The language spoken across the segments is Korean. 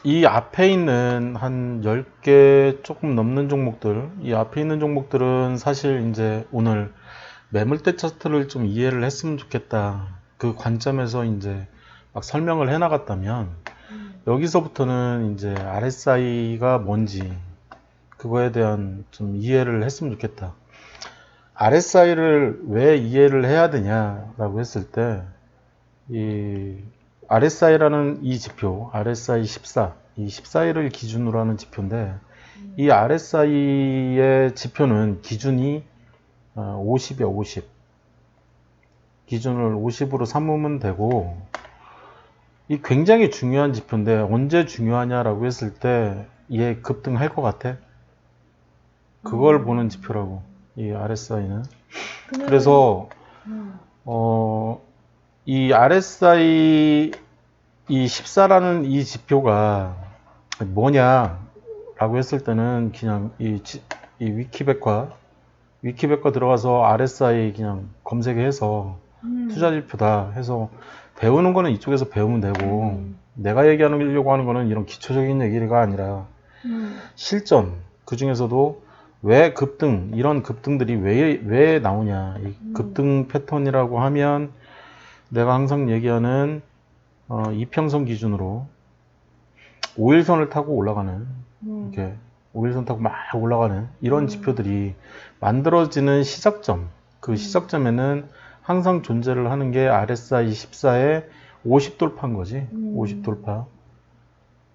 이 앞에 있는 한 10개 조금 넘는 종목들, 이 앞에 있는 종목들은 사실 이제 오늘 매물대 차트를 좀 이해를 했으면 좋겠다. 그 관점에서 이제 막 설명을 해 나갔다면, 여기서부터는 이제 RSI가 뭔지, 그거에 대한 좀 이해를 했으면 좋겠다. RSI를 왜 이해를 해야 되냐라고 했을 때, 이 RSI라는 이 지표, RSI 14, 이 14일을 기준으로 하는 지표인데, 이 RSI의 지표는 기준이 50이야, 50. 기준을 50으로 삼으면 되고, 이 굉장히 중요한 지표인데, 언제 중요하냐라고 했을 때, 얘 급등할 것 같아? 그걸 보는 지표라고, 이 RSI는. 그래서, 이 RSI 이 14라는 이 지표가 뭐냐라고 했을 때는 그냥 이 위키백과 들어가서 RSI 그냥 검색해서 투자지표다 해서 배우는 거는 이쪽에서 배우면 되고, 내가 얘기하려고 하는 거는 이런 기초적인 얘기가 아니라 실전, 그 중에서도 왜 급등, 이런 급등들이 왜 나오냐. 이 급등 패턴이라고 하면 내가 항상 얘기하는 이평선 기준으로 5일선을 타고 올라가는, 이렇게 5일선 타고 막 올라가는 이런 지표들이 만들어지는 시작점, 그 시작점에는 항상 존재를 하는 게 RSI 14의 50 돌파인 거지. 50 돌파.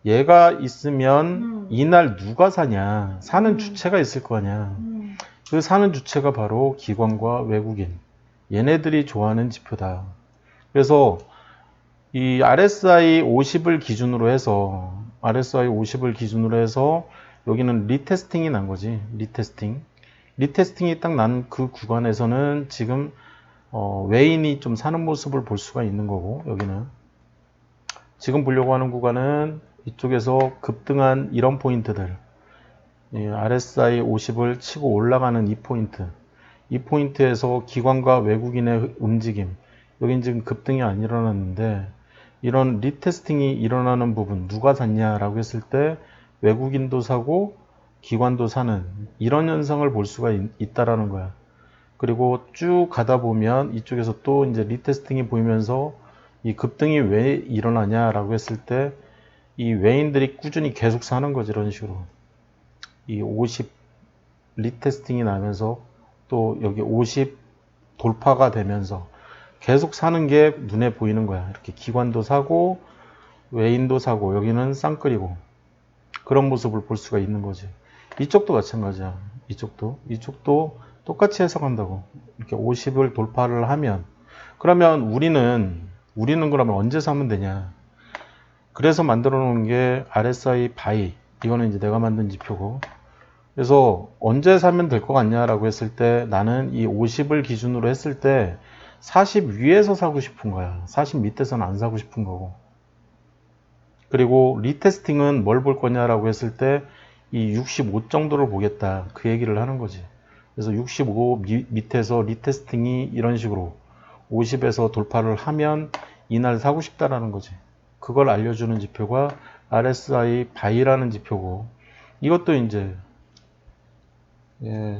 얘가 있으면 이날 누가 사냐? 사는 주체가 있을 거 아니야. 그 사는 주체가 바로 기관과 외국인. 얘네들이 좋아하는 지표다. 그래서 이 RSI 50을 기준으로 해서 여기는 리테스팅이 난 거지. 리테스팅이 딱 난 그 구간에서는 지금 외인이 좀 사는 모습을 볼 수가 있는 거고, 여기는 지금 보려고 하는 구간은 이쪽에서 급등한 이런 포인트들, RSI 50을 치고 올라가는 이 포인트에서 기관과 외국인의 움직임, 여긴 지금 급등이 안 일어났는데, 이런 리테스팅이 일어나는 부분, 누가 샀냐라고 했을 때 외국인도 사고 기관도 사는 이런 현상을 볼 수가 있다라는 거야. 그리고 쭉 가다 보면 이쪽에서 또 이제 리테스팅이 보이면서 이 급등이 왜 일어나냐라고 했을 때 이 외인들이 꾸준히 계속 사는 거지, 이런 식으로. 이 50 리테스팅이 나면서 또 여기 50 돌파가 되면서 계속 사는 게 눈에 보이는 거야. 이렇게 기관도 사고 외인도 사고 여기는 쌍끌이고, 그런 모습을 볼 수가 있는 거지. 이쪽도 마찬가지야. 이쪽도 똑같이 해석한다고. 이렇게 50을 돌파를 하면, 그러면 우리는 그러면 언제 사면 되냐? 그래서 만들어 놓은 게 RSI 바이. 이거는 이제 내가 만든 지표고. 그래서 언제 사면 될 것 같냐라고 했을 때, 나는 이 50을 기준으로 했을 때 40 위에서 사고 싶은 거야. 40 밑에서는 안 사고 싶은 거고. 그리고 리테스팅은 뭘 볼 거냐라고 했을 때 이 65 정도를 보겠다, 그 얘기를 하는 거지. 그래서 65 밑에서 리테스팅이 이런 식으로 50에서 돌파를 하면 이날 사고 싶다라는 거지. 그걸 알려주는 지표가 RSI 바이라는 지표고, 이것도 이제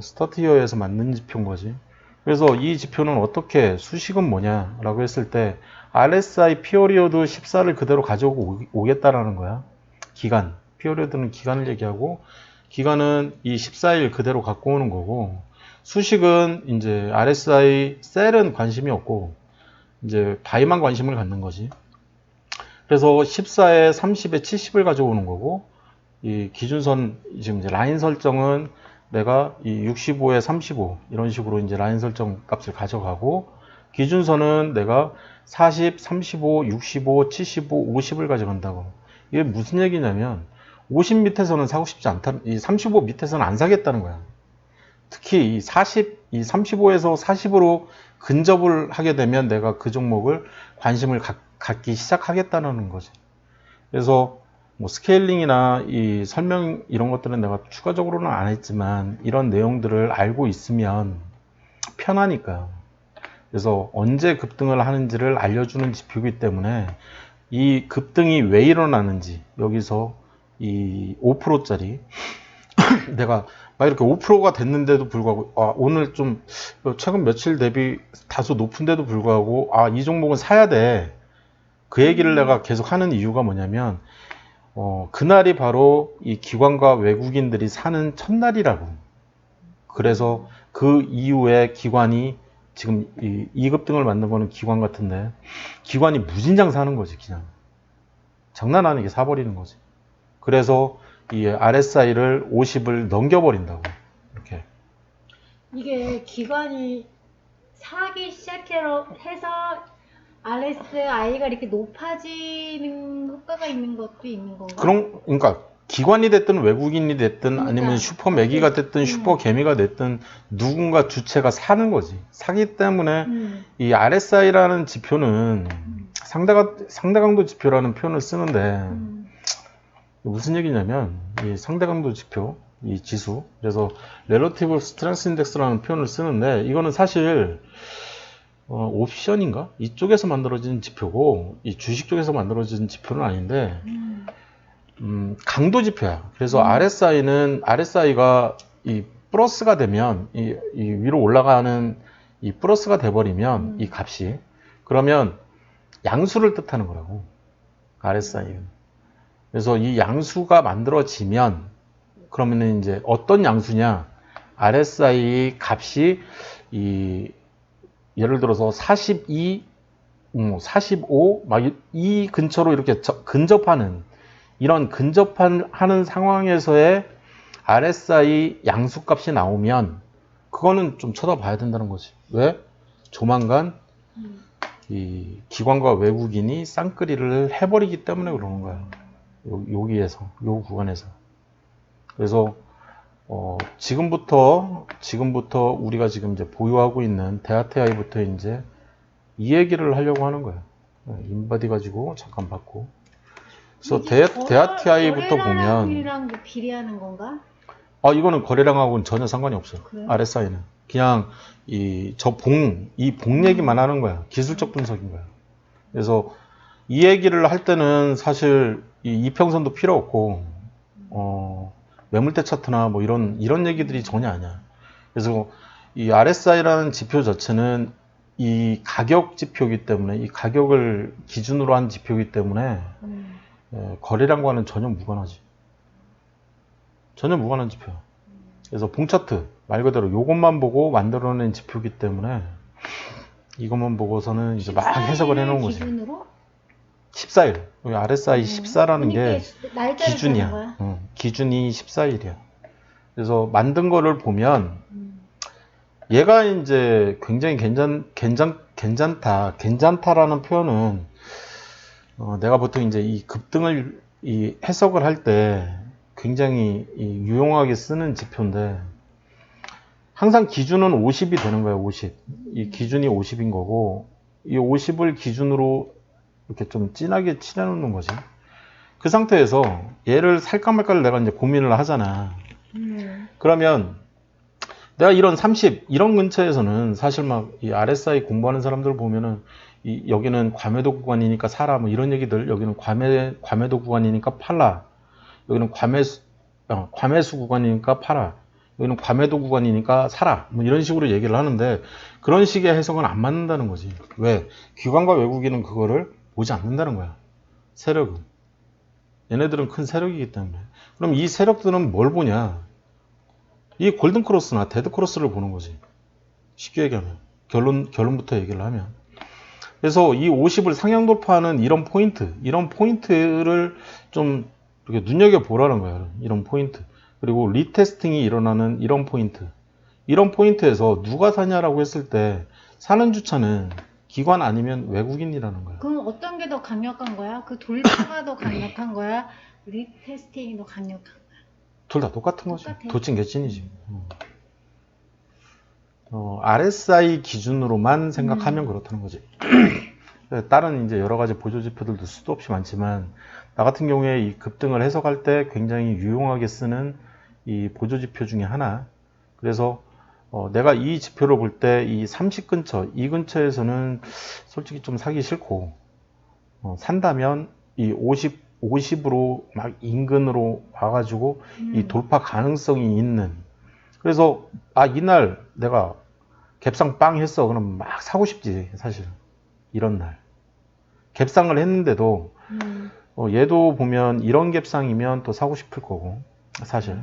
스타트히어에서 만든 지표인 거지. 그래서 이 지표는 어떻게, 수식은 뭐냐라고 했을 때 RSI 피어리어드 14를 그대로 가져오겠다라는 거야. 기간, 피어리어드는 기간을 얘기하고, 기간은 이 14일 그대로 갖고 오는 거고, 수식은 이제 RSI 셀은 관심이 없고 이제 바이만 관심을 갖는 거지. 그래서 14에 30에 70을 가져오는 거고, 이 기준선 지금 이제 라인 설정은 내가 이 65에 35 이런 식으로 이제 라인 설정 값을 가져가고, 기준선은 내가 40, 35, 65, 75, 50을 가져간다고. 이게 무슨 얘기냐면 50 밑에서는 사고 싶지 않다, 이 35 밑에서는 안 사겠다는 거야. 특히 이 35에서 40으로 근접을 하게 되면 내가 그 종목을 관심을 갖기 시작하겠다는 거지. 그래서 뭐 스케일링이나 이 설명 이런 것들은 내가 추가적으로는 안 했지만 이런 내용들을 알고 있으면 편하니까. 그래서 언제 급등을 하는지를 알려주는 지표이기 때문에 이 급등이 왜 일어나는지 여기서 이 5%짜리 내가 막 이렇게 5%가 됐는데도 불구하고 오늘 좀 최근 며칠 대비 다소 높은데도 불구하고 이 종목은 사야 돼. 그 얘기를 내가 계속 하는 이유가 뭐냐면 그날이 바로 이 기관과 외국인들이 사는 첫날이라고. 그래서 그 이후에 기관이 지금 이 급등을 만든 거는 기관 같은데 기관이 무진장 사는 거지. 그냥 장난 아니게 사버리는 거지. 그래서 이 RSI를 50을 넘겨버린다고. 이렇게. 이게 기관이 사기 시작해서 해서 RSI가 이렇게 높아지는 효과가 있는 것도 있는 건가? 그러니까 기관이 됐든 외국인이 됐든 그러니까, 아니면 슈퍼 매기가 됐든 슈퍼 개미가 됐든 누군가 주체가 사는 거지. 사기 때문에 이 RSI라는 지표는 상대강도 지표라는 표현을 쓰는데 무슨 얘기냐면 이 상대강도 지표, 이 지수, 그래서 Relative Strength Index라는 표현을 쓰는데 이거는 사실 옵션인가? 이쪽에서 만들어진 지표고 이 주식 쪽에서 만들어진 지표는 아닌데 강도 지표야. 그래서 RSI가 이 플러스가 되면 이 위로 올라가는 이 플러스가 돼버리면 이 값이 그러면 양수를 뜻하는 거라고. RSI는. 그래서 이 양수가 만들어지면 그러면은 이제 어떤 양수냐? RSI 값이 예를 들어서 42, 45, 막 이 근처로 이렇게 근접하는 이런 근접하는 상황에서의 RSI 양수값이 나오면 그거는 좀 쳐다봐야 된다는 거지. 왜? 조만간 이 기관과 외국인이 쌍끌이를 해버리기 때문에 그러는 거야. 여기에서, 요 구간에서. 그래서 지금부터 우리가 지금 이제 보유하고 있는 데아티아이부터 이제 이 얘기를 하려고 하는 거야. 인바디 가지고 잠깐 받고. 그래서 데아티아이부터 보면 거래량이랑 비례하는 건가? 이거는 거래량하고는 전혀 상관이 없어요. 그래? RSI는 그냥 이 봉 얘기만 하는 거야. 기술적 분석인 거야. 그래서 이 얘기를 할 때는 사실 이 이평선도 필요 없고 매물대 차트나 뭐 이런 얘기들이 전혀 아니야. 그래서 이 RSI라는 지표 자체는 이 가격 지표이기 때문에 이 가격을 기준으로 한 지표이기 때문에 거래량과는 전혀 무관하지. 전혀 무관한 지표야. 그래서 봉차트 말 그대로 이것만 보고 만들어낸 지표이기 때문에 이것만 보고서는 이제 막 해석을 해놓은 거지. 기준으로? 14일. 여기 RSI 14라는 게 기준이야. 거야? 기준이 14일이야. 그래서 만든 거를 보면 얘가 이제 굉장히 괜찮다라는 표현은 내가 보통 이제 이 급등을 이 해석을 할 때 굉장히 유용하게 쓰는 지표인데 항상 기준은 50이 되는 거야. 50. 이 기준이 50인 거고 이 50을 기준으로 이렇게 좀 진하게 칠해놓는 거지. 그 상태에서 얘를 살까 말까를 내가 이제 고민을 하잖아. 그러면 내가 이런 30 이런 근처에서는 사실 막 이 RSI 공부하는 사람들 보면은 여기는 과매도 구간이니까 사라 뭐 이런 얘기들, 여기는 과매도 구간이니까 팔라, 여기는 과매수 구간이니까 팔아, 여기는 과매도 구간이니까 사라 뭐 이런 식으로 얘기를 하는데 그런 식의 해석은 안 맞는다는 거지. 왜? 기관과 외국인은 그거를 보지 않는다는 거야. 세력은. 얘네들은 큰 세력이기 때문에. 그럼 이 세력들은 뭘 보냐? 이 골든크로스나 데드크로스를 보는 거지. 쉽게 얘기하면. 결론부터 얘기를 하면. 그래서 이 50을 상향 돌파하는 이런 포인트를 좀 이렇게 눈여겨보라는 거야. 이런 포인트. 그리고 리테스팅이 일어나는 이런 포인트에서 누가 사냐라고 했을 때 사는 주차는 기관 아니면 외국인이라는 거야. 그럼 어떤 게 더 강력한 거야? 그 돌파가 더 강력한 거야? 리테스팅이 더 강력한 거야? 둘 다 똑같은 거지. 도찐 개찐이지. RSI 기준으로만 생각하면 그렇다는 거지. 다른 이제 여러 가지 보조 지표들도 수도 없이 많지만 나 같은 경우에 이 급등을 해석할 때 굉장히 유용하게 쓰는 이 보조 지표 중에 하나. 그래서 내가 이 지표를 볼 때 이 30 근처, 이 근처에서는 솔직히 좀 사기 싫고 산다면 이 50으로 막 인근으로 와가지고 이 돌파 가능성이 있는. 그래서 이날 내가 갭상 빵 했어. 그럼 막 사고 싶지 사실. 이런 날 갭상을 했는데도 얘도 보면 이런 갭상이면 또 사고 싶을 거고 사실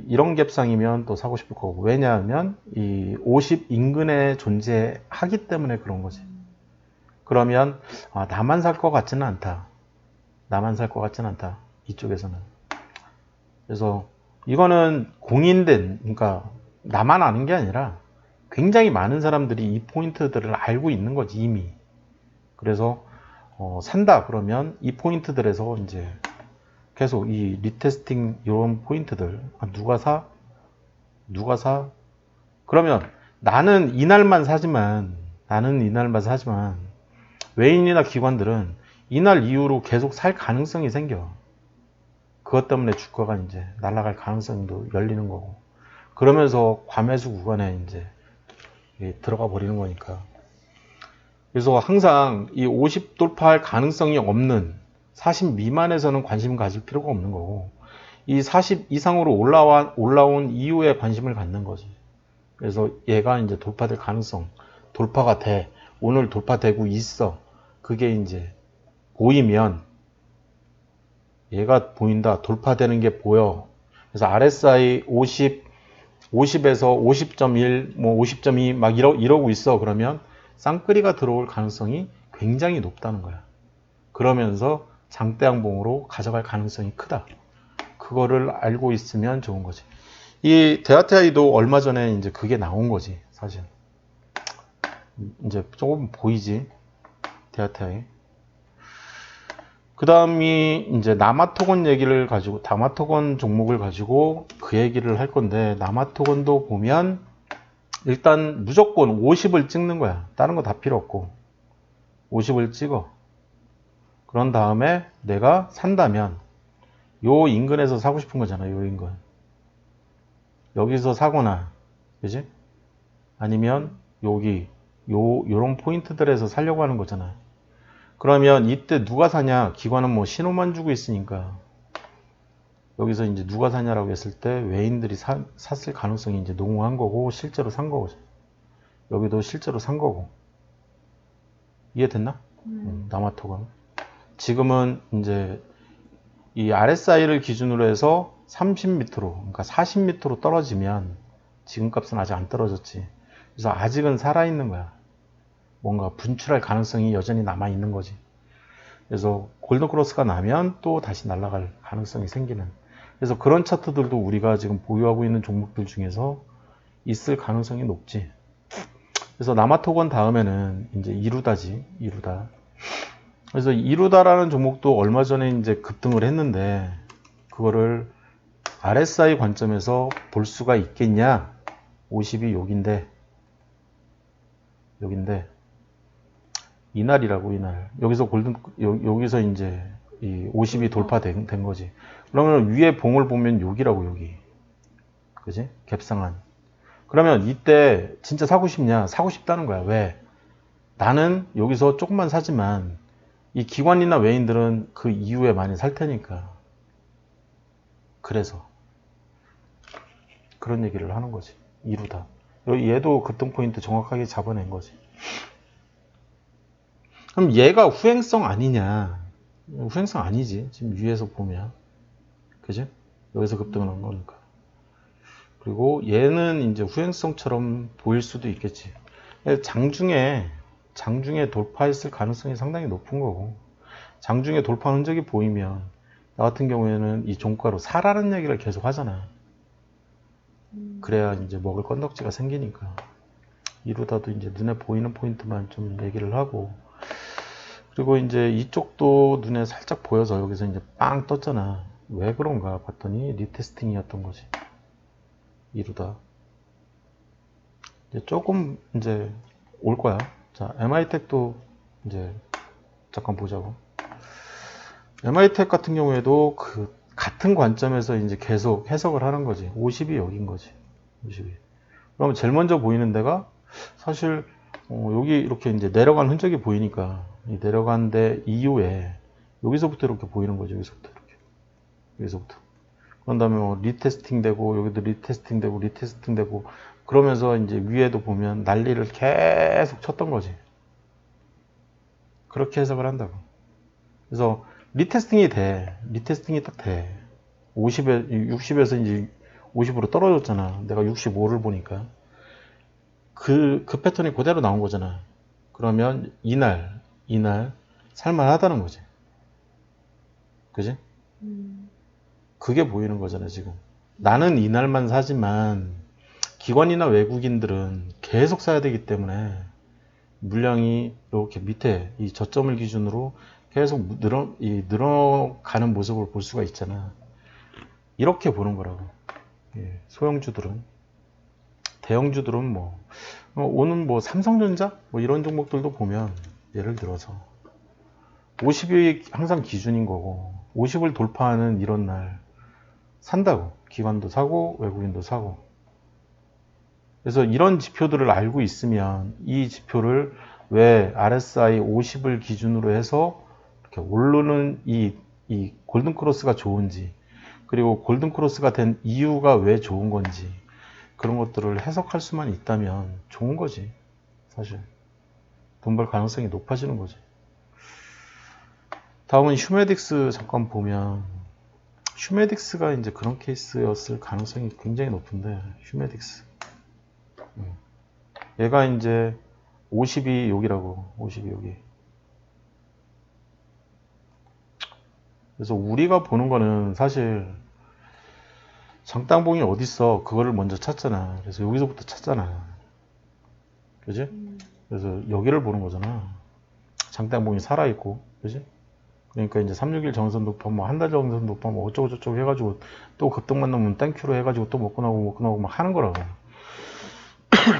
이런 갭상이면 또 사고 싶을 거고. 왜냐하면 이 50 인근에 존재하기 때문에 그런 거지. 그러면 나만 살 것 같지는 않다. 나만 살 것 같지는 않다. 이쪽에서는. 그래서 이거는 공인된, 그러니까 나만 아는 게 아니라 굉장히 많은 사람들이 이 포인트들을 알고 있는 거지 이미. 그래서 산다 그러면 이 포인트들에서 이제 계속 이 리테스팅 이런 포인트들 누가 사? 누가 사? 그러면 나는 이날만 사지만 외인이나 기관들은 이날 이후로 계속 살 가능성이 생겨. 그것 때문에 주가가 이제 날아갈 가능성도 열리는 거고. 그러면서 과매수 구간에 이제 들어가 버리는 거니까. 그래서 항상 이 50 돌파할 가능성이 없는 40 미만에서는 관심 가질 필요가 없는 거고, 이 40 이상으로 올라온 이후에 관심을 갖는 거지. 그래서 얘가 이제 돌파될 가능성, 돌파가 돼. 오늘 돌파되고 있어. 그게 이제 보이면, 얘가 보인다. 돌파되는 게 보여. 그래서 RSI 50에서 50.1, 뭐 50.2 막 이러고 있어. 그러면 쌍끌이가 들어올 가능성이 굉장히 높다는 거야. 그러면서 장대 양봉으로 가져갈 가능성이 크다. 그거를 알고 있으면 좋은 거지. 이 데아타이도 얼마 전에 이제 그게 나온 거지, 사실. 이제 조금 보이지, 데아타이. 그 다음이 이제 나마토건 얘기를 가지고, 다마토건 종목을 가지고 그 얘기를 할 건데, 나마토건도 보면 일단 무조건 50을 찍는 거야. 다른 거 다 필요 없고 50을 찍어. 그런 다음에 내가 산다면 요 인근에서 사고 싶은 거잖아. 요 인근. 여기서 사거나, 그지? 아니면 여기 요런 포인트들에서 살려고 하는 거잖아. 그러면 이때 누가 사냐? 기관은 뭐 신호만 주고 있으니까 여기서 이제 누가 사냐라고 했을 때 외인들이 샀을 가능성이 이제 농후한 거고 실제로 산 거고. 여기도 실제로 산 거고. 이해됐나? 나마토건. 지금은 이제 이 RSI를 기준으로 해서 30m로, 그러니까 40m로 떨어지면 지금 값은 아직 안 떨어졌지. 그래서 아직은 살아있는 거야. 뭔가 분출할 가능성이 여전히 남아있는 거지. 그래서 골든크로스가 나면 또 다시 날아갈 가능성이 생기는. 그래서 그런 차트들도 우리가 지금 보유하고 있는 종목들 중에서 있을 가능성이 높지. 그래서 나마토건 다음에는 이제 이루다지, 이루다. 그래서 이루다라는 종목도 얼마 전에 이제 급등을 했는데, 그거를 RSI 관점에서 볼 수가 있겠냐? 50이 여긴데, 이날이라고, 이날. 여기서 여기서 이제 이 50이 돌파된 거지. 그러면 위에 봉을 보면 여기라고, 여기. 그지? 갭상한. 그러면 이때 진짜 사고 싶냐? 사고 싶다는 거야. 왜? 나는 여기서 조금만 사지만 이 기관이나 외인들은 그 이후에 많이 살 테니까. 그래서 그런 얘기를 하는 거지. 이루다. 얘도 급등 포인트 정확하게 잡아낸 거지. 그럼 얘가 후행성 아니냐? 후행성 아니지. 지금 위에서 보면. 그지? 여기서 급등을 한 거니까. 그리고 얘는 이제 후행성처럼 보일 수도 있겠지. 장중에 돌파했을 가능성이 상당히 높은 거고, 장중에 돌파 흔적이 보이면 나 같은 경우에는 이 종가로 사라는 얘기를 계속 하잖아. 그래야 이제 먹을 건덕지가 생기니까. 이루다도 이제 눈에 보이는 포인트만 좀 얘기를 하고, 그리고 이제 이쪽도 눈에 살짝 보여서 여기서 이제 빵 떴잖아. 왜 그런가 봤더니 리테스팅이었던 거지. 이루다. 이제 조금 이제 올 거야. 자, MI텍도 이제 잠깐 보자고. MI텍 같은 경우에도 그 같은 관점에서 이제 계속 해석을 하는 거지. 50이 여긴 거지. 50이. 그러면 제일 먼저 보이는 데가 사실 여기 이렇게 이제 내려간 흔적이 보이니까 이 내려간 데 이후에 여기서부터 이렇게 보이는 거죠. 여기서부터 이렇게. 여기서부터. 그런 다음에 뭐 리테스팅 되고 여기도 리테스팅 되고 리테스팅 되고 그러면서 이제 위에도 보면 난리를 계속 쳤던 거지. 그렇게 해석을 한다고. 그래서 리테스팅이 돼. 리테스팅이 딱 돼. 60에서 이제 50으로 떨어졌잖아. 내가 65를 보니까. 그 패턴이 그대로 나온 거잖아. 그러면 이날 살만하다는 거지. 그지? 그게 보이는 거잖아, 지금. 나는 이날만 사지만 기관이나 외국인들은 계속 사야 되기 때문에 물량이 이렇게 밑에 이 저점을 기준으로 계속 늘어가는 모습을 볼 수가 있잖아. 이렇게 보는 거라고. 예, 소형주들은. 대형주들은 오는 삼성전자 이런 종목들도 보면 예를 들어서 50이 항상 기준인 거고 50을 돌파하는 이런 날 산다고. 기관도 사고 외국인도 사고. 그래서 이런 지표들을 알고 있으면 이 지표를 왜 RSI 50을 기준으로 해서 이렇게 오르는 이 골든크로스가 좋은지, 그리고 골든크로스가 된 이유가 왜 좋은 건지, 그런 것들을 해석할 수만 있다면 좋은 거지. 사실 돈 벌 가능성이 높아지는 거지. 다음은 휴메딕스 잠깐 보면, 휴메딕스가 이제 그런 케이스였을 가능성이 굉장히 높은데, 휴메딕스 얘가 이제 50이 여기라고. 50이 여기. 그래서 우리가 보는 거는 사실 장땅봉이 어딨어, 그거를 먼저 찾잖아. 그래서 여기서부터 찾잖아. 그지? 그래서 여기를 보는 거잖아. 장땅봉이 살아있고, 그지? 그러니까 이제 361 정선 도파, 한 달 정선 도파, 어쩌고저쩌고 해가지고 또 급등만 넘으면 땡큐로 해가지고 또 먹고 나오고 막 하는 거라고.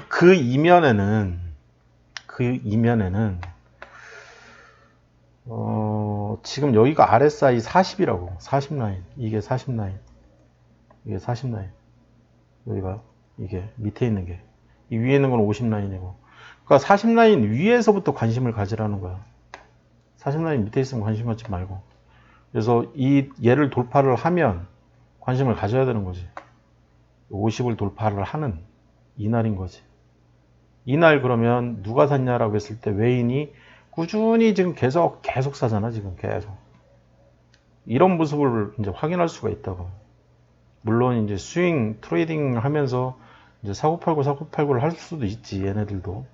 그 이면에는 지금 여기가 RSI 40이라고. 40 라인. 이게 40 라인. 이게 40 라인. 여기가 이게 밑에 있는 게. 이 위에 있는 건 50 라인이고. 그러니까 40 라인 위에서부터 관심을 가지라는 거야. 40 라인 밑에 있으면 관심 갖지 말고. 그래서 얘를 돌파를 하면 관심을 가져야 되는 거지. 50을 돌파를 하는 이날인 거지. 이날 그러면 누가 샀냐라고 했을 때 외인이 꾸준히 지금 계속 사잖아. 지금 계속. 이런 모습을 이제 확인할 수가 있다고. 물론 이제 스윙 트레이딩 하면서 이제 사고팔고를 할 수도 있지, 얘네들도.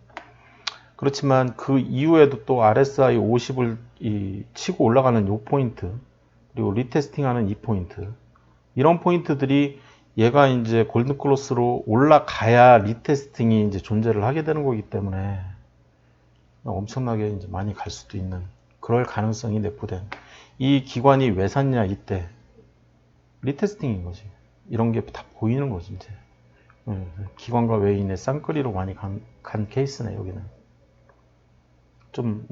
그렇지만 그 이후에도 또 RSI 50을 치고 올라가는 요 포인트, 그리고 리테스팅 하는 이 포인트, 이런 포인트들이 얘가 이제 골든크로스로 올라가야 리테스팅이 이제 존재를 하게 되는 거기 때문에 엄청나게 이제 많이 갈 수도 있는, 그럴 가능성이 내포된. 이 기관이 왜 샀냐, 이때. 리테스팅인 거지. 이런 게 다 보이는 거지, 이제. 기관과 외인의 쌍끌이로 많이 간 케이스네, 여기는. 좀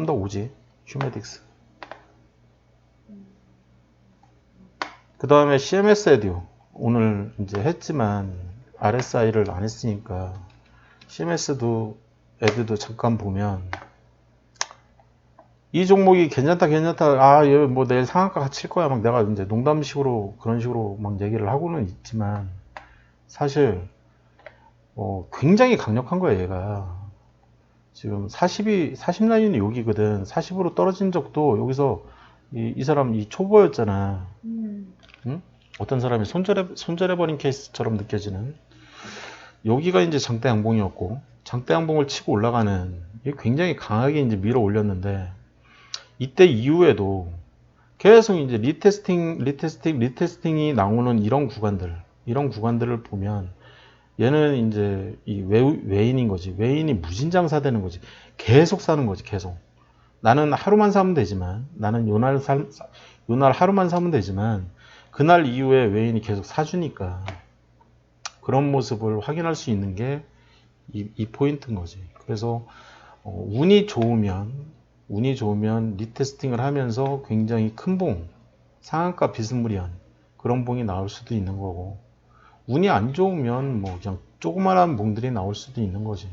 더 오지, 휴메딕스. 그 다음에 CMS 에듀. 오늘 이제 했지만, RSI를 안 했으니까, CMS도, 에듀도 잠깐 보면, 이 종목이 괜찮다, 얘 내일 상한가 칠 거야. 막 내가 이제 농담식으로, 그런 식으로 막 얘기를 하고는 있지만, 사실, 굉장히 강력한 거야, 얘가. 지금 40 라인이 여기거든. 40으로 떨어진 적도 여기서 이 사람 초보였잖아. 응? 어떤 사람이 손절해버린 케이스처럼 느껴지는. 여기가 이제 장대 양봉이었고, 장대 양봉을 치고 올라가는, 이게 굉장히 강하게 이제 밀어 올렸는데, 이때 이후에도 계속 이제 리테스팅이 나오는 이런 구간들을 보면, 얘는 이제 이 외인인 거지. 외인이 무진장사 되는 거지. 계속 사는 거지, 계속. 나는 하루만 사면 되지만, 요날 하루만 사면 되지만, 그날 이후에 외인이 계속 사주니까, 그런 모습을 확인할 수 있는 게 이 포인트인 거지. 그래서, 운이 좋으면 리테스팅을 하면서 굉장히 큰 봉, 상한가 비스무리한 그런 봉이 나올 수도 있는 거고, 운이 안 좋으면 그냥 조그만한 봉들이 나올 수도 있는 거지.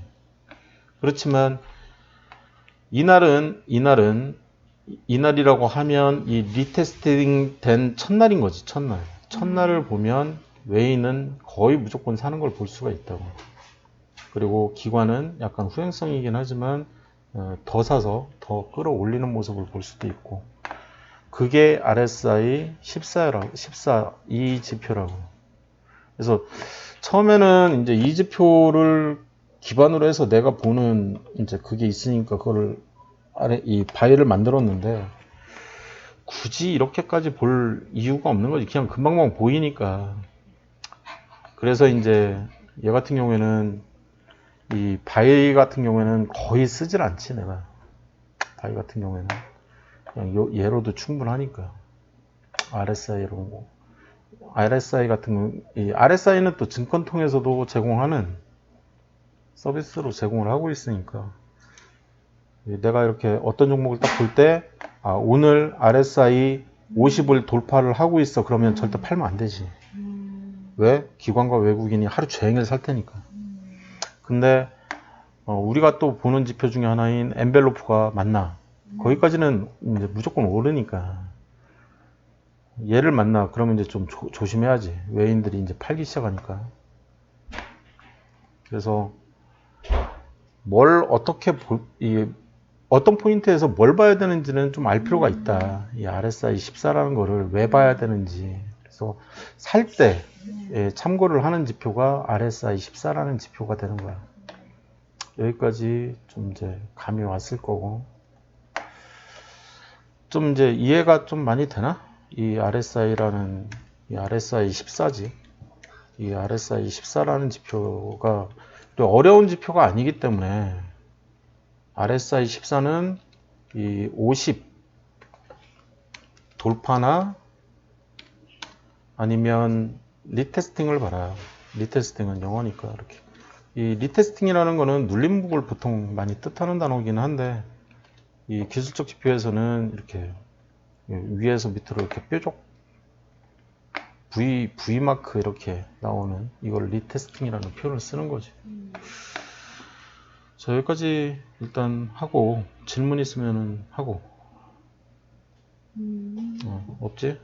그렇지만 이날이라고 하면 이 리테스팅 된 첫날인 거지. 첫날을 보면 웨이는 거의 무조건 사는 걸 볼 수가 있다고. 그리고 기관은 약간 후행성이긴 하지만 더 사서 더 끌어올리는 모습을 볼 수도 있고, 그게 RSI 14 이 지표라고. 그래서 처음에는 이제 이 지표를 기반으로 해서 내가 보는 이제 그게 있으니까 그거를 이 바이를 만들었는데, 굳이 이렇게까지 볼 이유가 없는 거지. 그냥 금방금방 보이니까. 그래서 이제 얘 같은 경우에는 이 바이 같은 경우에는 거의 쓰질 않지. 내가 바이 같은 경우에는 그냥 얘로도 충분하니까. RSI로 뭐 RSI 같은 경우, 이 RSI는 또 증권 통해서도 제공하는 서비스로 제공을 하고 있으니까, 내가 이렇게 어떤 종목을 딱 볼 때 오늘 RSI 50을 돌파를 하고 있어, 그러면 절대 팔면 안 되지. 왜? 기관과 외국인이 하루 종일 살 테니까. 근데 우리가 또 보는 지표 중에 하나인 엔벨로프가 맞나? 거기까지는 이제 무조건 오르니까. 얘를 만나 그러면 이제 좀 조심해야지. 외인들이 이제 팔기 시작하니까. 그래서 뭘 어떻게 어떤 포인트에서 뭘 봐야 되는지는 좀 알 필요가 있다. 이 RSI 14라는 거를 왜 봐야 되는지. 그래서 살 때 참고를 하는 지표가 RSI 14라는 지표가 되는 거야. 여기까지 좀 이제 감이 왔을 거고, 좀 이제 이해가 좀 많이 되나? 이 RSI라는, 이 RSI 14지. 이 RSI 14라는 지표가 또 어려운 지표가 아니기 때문에, RSI 14는 이 50 돌파나 아니면 리테스팅을 봐라. 리테스팅은 영어니까 이렇게. 이 리테스팅이라는 거는 눌림목을 보통 많이 뜻하는 단어이긴 한데, 이 기술적 지표에서는 이렇게 위에서 밑으로 이렇게 뾰족 V 마크 이렇게 나오는 이걸 리테스팅이라는 표현을 쓰는 거지. 자, 여기까지 일단 하고, 질문 있으면은 하고. 없지?